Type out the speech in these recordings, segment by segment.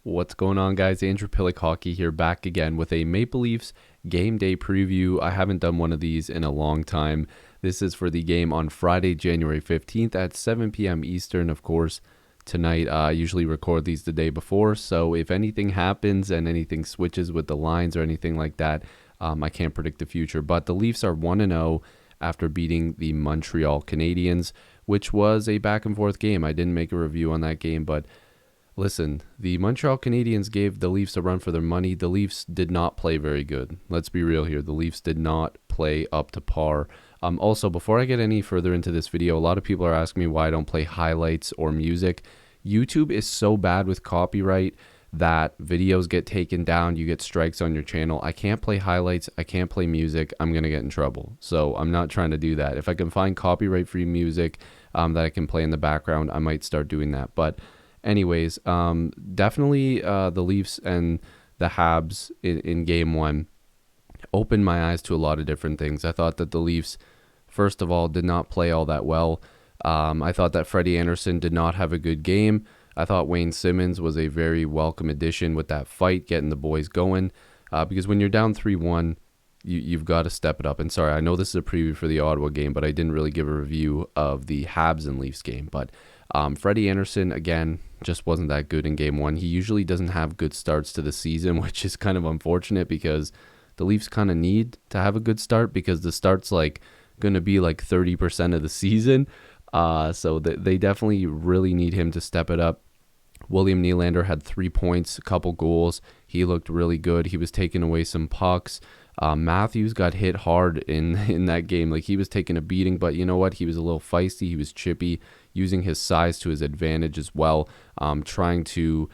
What's going on, guys? Andrew Piluk Hockey here, back again with a Maple Leafs game day preview. I haven't done one of these in a long time. This is for the game on Friday, January 15th at 7 p.m. Eastern, of course. Tonight, I usually record these the day before, so if anything happens and anything switches with the lines or anything like that, I can't predict the future. But the Leafs are 1-0 after beating the Montreal Canadiens, which was a back and forth game. I didn't make a review on that game, but listen, the Montreal Canadiens gave the Leafs a run for their money. The Leafs did not play very good. Let's be real here. The Leafs did not play up to par. Also, before I get any further into this video, a lot of people are asking me why I don't play highlights or music. YouTube is so bad with copyright that videos get taken down. You get strikes on your channel. I can't play highlights. I can't play music. I'm going to get in trouble. So I'm not trying to do that. If I can find copyright-free music that I can play in the background, I might start doing that. But anyways, definitely the Leafs and the Habs in game one opened my eyes to a lot of different things. I thought that the Leafs, first of all, did not play all that well. I thought that Freddie Anderson did not have a good game. I thought Wayne Simmons was a very welcome addition with that fight, getting the boys going. Because when you're down 3-1, you've got to step it up. And sorry, I know this is a preview for the Ottawa game, but I didn't really give a review of the Habs and Leafs game. But Freddie Anderson, again, just wasn't that good in game one. He usually doesn't have good starts to the season, which is kind of unfortunate because the Leafs kind of need to have a good start because the start's like going to be like 30% of the season. So they definitely really need him to step it up. William Nylander had 3 points, a couple goals. He looked really good. He was taking away some pucks. Matthews got hit hard in that game. Like, he was taking a beating, but you know what? He was a little feisty. He was chippy, using his size to his advantage as well, trying to,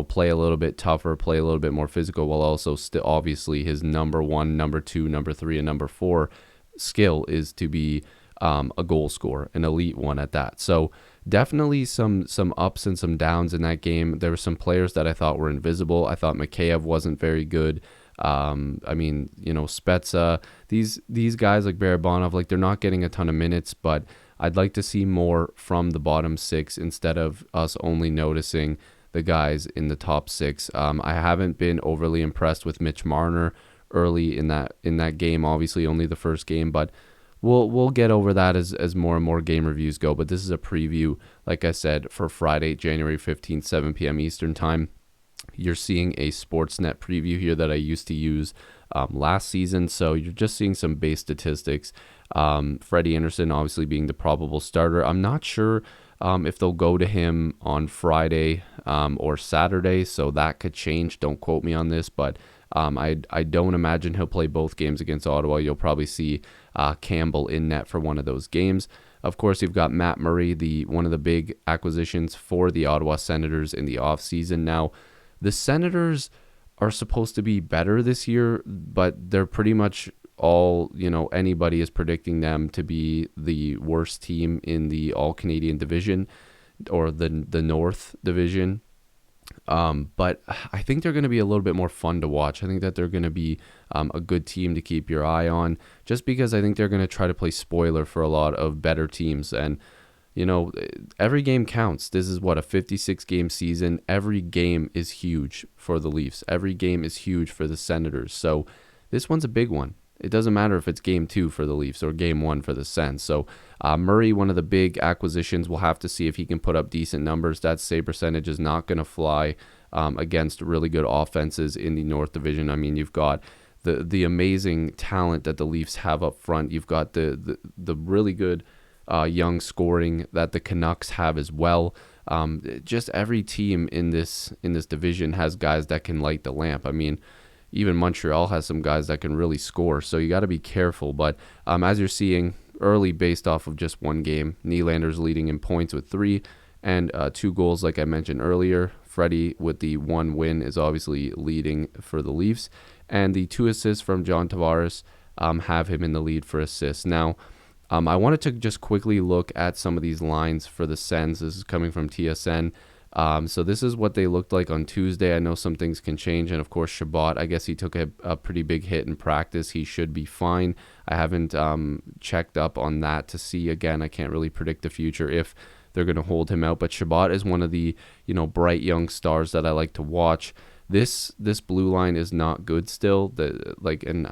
play a little bit tougher, play a little bit more physical, while also still obviously his number one, number two, number three, and number four skill is to be a goal scorer, an elite one at that. So definitely some ups and some downs in that game. There were some players that I thought were invisible. I thought Mikheyev wasn't very good. Spezza, these guys like Barabanov, like, they're not getting a ton of minutes, but I'd like to see more from the bottom six instead of us only noticing the guys in the top six. I haven't been overly impressed with Mitch Marner early in that game. Obviously, only the first game, but we'll get over that as more and more game reviews go. But this is a preview, like I said, for Friday, January 15th, 7 p.m. Eastern time. You're seeing a Sportsnet preview here that I used to use last season. So you're just seeing some base statistics. Freddie Anderson obviously being the probable starter. I'm not sure if they'll go to him on Friday or Saturday, so that could change. Don't quote me on this, but I don't imagine he'll play both games against Ottawa. You'll probably see Campbell in net for one of those games. Of course, you've got Matt Murray, one of the big acquisitions for the Ottawa Senators in the offseason. Now, the Senators are supposed to be better this year, but they're pretty much all, anybody is predicting them to be the worst team in the All-Canadian division or the North division. But I think they're going to be a little bit more fun to watch. I think that they're going to be a good team to keep your eye on, just because I think they're going to try to play spoiler for a lot of better teams. And every game counts. This is a 56-game season. Every game is huge for the Leafs. Every game is huge for the Senators. So this one's a big one. It doesn't matter if it's game 2 for the Leafs or game 1 for the Sens. So Murray, one of the big acquisitions, we'll have to see if he can put up decent numbers. That save percentage is not going to fly against really good offenses in the North Division. I mean, you've got the amazing talent that the Leafs have up front. You've got the really good young scoring that the Canucks have as well. Just every team in this division has guys that can light the lamp. I mean, even Montreal has some guys that can really score, so you got to be careful. But as you're seeing early, based off of just one game, Nylander's leading in points with 3 and 2 goals, like I mentioned earlier. Freddie with the 1 win is obviously leading for the Leafs, and the 2 assists from John Tavares have him in the lead for assists. Now, I wanted to just quickly look at some of these lines for the Sens. This is coming from TSN. So this is what they looked like on Tuesday. I know some things can change, and of course Shabbat, I guess he took a pretty big hit in practice. He should be fine. I haven't checked up on that to see. Again, I can't really predict the future if they're going to hold him out. But Shabbat is one of the, bright young stars that I like to watch. This blue line is not good still. And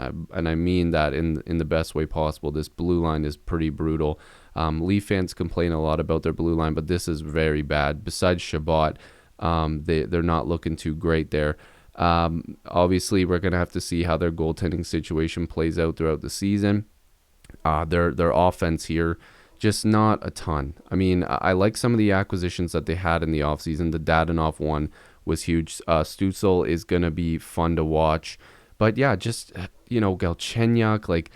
I mean that in the best way possible. This blue line is pretty brutal. Leaf fans complain a lot about their blue line, but this is very bad. Besides Shabbat, they're not looking too great there. Obviously, we're gonna have to see how their goaltending situation plays out throughout the season. Their offense here, just not a ton. I mean, I like some of the acquisitions that they had in the offseason. The Dadonov one was huge. Stützle is going to be fun to watch. But yeah, just, Galchenyuk, like,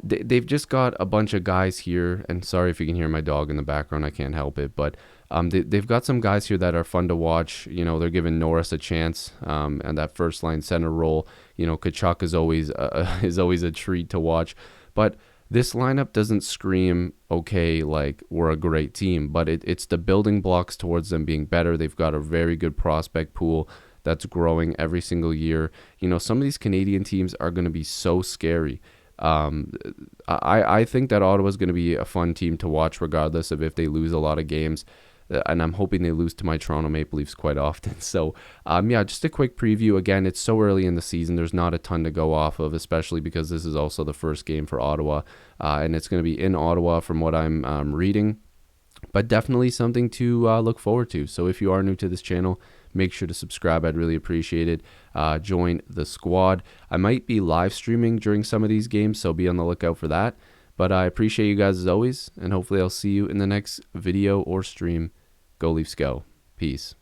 they've just got a bunch of guys here. And sorry if you can hear my dog in the background, I can't help it. But they've got some guys here that are fun to watch. They're giving Norris a chance, and that first line center role. Tkachuk is always a treat to watch. But this lineup doesn't scream, okay, like we're a great team, but it's the building blocks towards them being better. They've got a very good prospect pool that's growing every single year. Some of these Canadian teams are going to be so scary. I think that Ottawa's going to be a fun team to watch regardless of if they lose a lot of games. And I'm hoping they lose to my Toronto Maple Leafs quite often. So, just a quick preview. Again, it's so early in the season. There's not a ton to go off of, especially because this is also the first game for Ottawa. And it's going to be in Ottawa from what I'm reading. But definitely something to look forward to. So if you are new to this channel, make sure to subscribe. I'd really appreciate it. Join the squad. I might be live streaming during some of these games, so be on the lookout for that. But I appreciate you guys as always, and hopefully I'll see you in the next video or stream. Go Leafs go. Peace.